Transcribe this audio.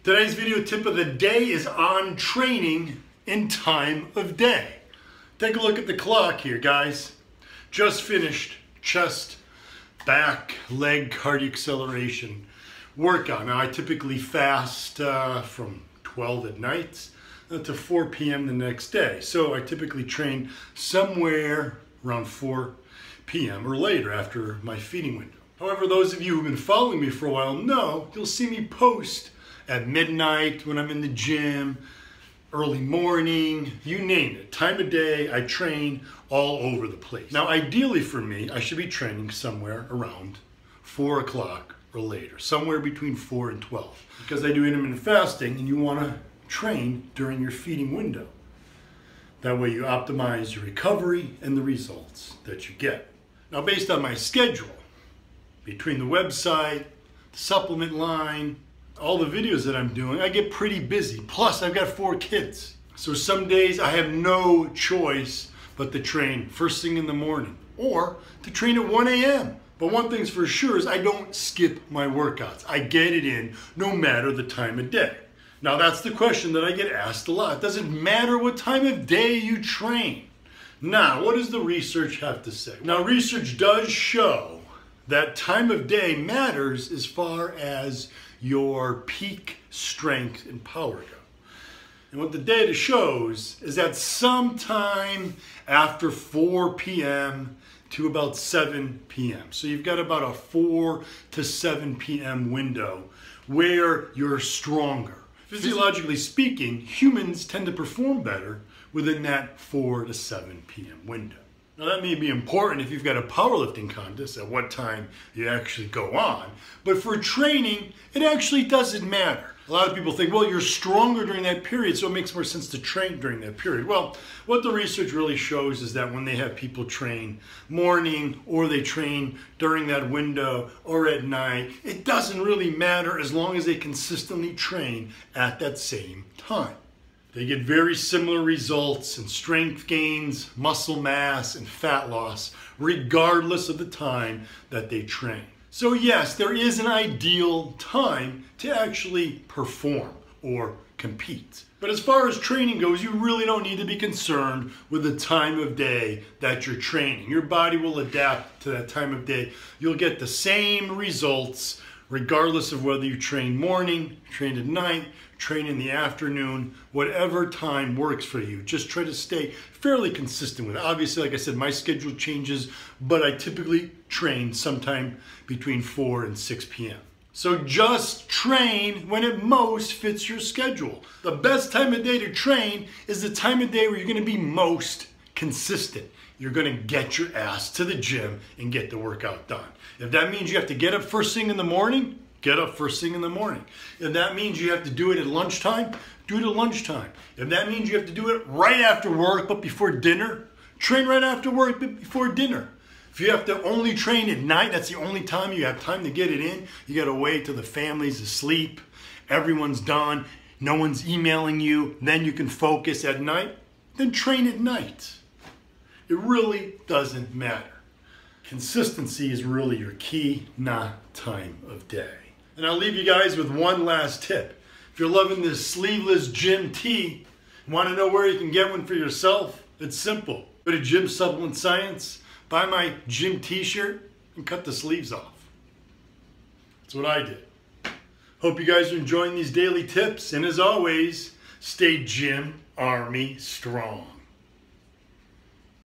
Today's video tip of the day is on training in time of day. Take a look at the clock here, guys. Just finished chest, back, leg, cardio acceleration workout. Now I typically fast from 12 at night to 4 p.m. the next day. So I typically train somewhere around 4 p.m. or later after my feeding window. However, those of you who've been following me for a while know you'll see me post at midnight, when I'm in the gym, early morning, you name it. Time of day, I train all over the place. Now, ideally for me, I should be training somewhere around 4 o'clock or later, somewhere between 4 and 12. Because I do intermittent fasting and you want to train during your feeding window. That way you optimize your recovery and the results that you get. Now, based on my schedule, between the website, the supplement line, all the videos that I'm doing, I get pretty busy. Plus, I've got 4 kids. So some days I have no choice but to train first thing in the morning or to train at 1 a.m. But one thing's for sure is I don't skip my workouts. I get it in no matter the time of day. Now, that's the question that I get asked a lot. Does it matter what time of day you train? Now, what does the research have to say? Now, research does show that time of day matters as far as your peak strength and power go. And what the data shows is that sometime after 4 p.m. to about 7 p.m. So you've got about a 4 to 7 p.m. window where you're stronger. Physiologically speaking, humans tend to perform better within that 4 to 7 p.m. window. Now that may be important if you've got a powerlifting contest at what time you actually go on, but for training, it actually doesn't matter. A lot of people think, well, you're stronger during that period, so it makes more sense to train during that period. Well, what the research really shows is that when they have people train morning or they train during that window or at night, it doesn't really matter as long as they consistently train at that same time. They get very similar results in strength gains, muscle mass, and fat loss, regardless of the time that they train. So yes, there is an ideal time to actually perform or compete. But as far as training goes, you really don't need to be concerned with the time of day that you're training. Your body will adapt to that time of day. You'll get the same results regardless of whether you train morning, train at night, train in the afternoon, whatever time works for you. Just try to stay fairly consistent with it. Obviously, like I said, my schedule changes, but I typically train sometime between 4 and 6 p.m. So just train when it most fits your schedule. The best time of day to train is the time of day where you're going to be most consistent. You're going to get your ass to the gym and get the workout done. If that means you have to get up first thing in the morning, get up first thing in the morning. If that means you have to do it at lunchtime, do it at lunchtime. If that means you have to do it right after work but before dinner, train right after work but before dinner. If you have to only train at night, that's the only time you have time to get it in, you got to wait till the family's asleep, everyone's done, no one's emailing you, then you can focus at night, then train at night. It really doesn't matter. Consistency is really your key, not time of day. And I'll leave you guys with one last tip. If you're loving this sleeveless gym tee, want to know where you can get one for yourself? It's simple. Go to Gym Supplement Science, buy my gym t-shirt, and cut the sleeves off. That's what I did. Hope you guys are enjoying these daily tips, and as always, stay Gym Army strong.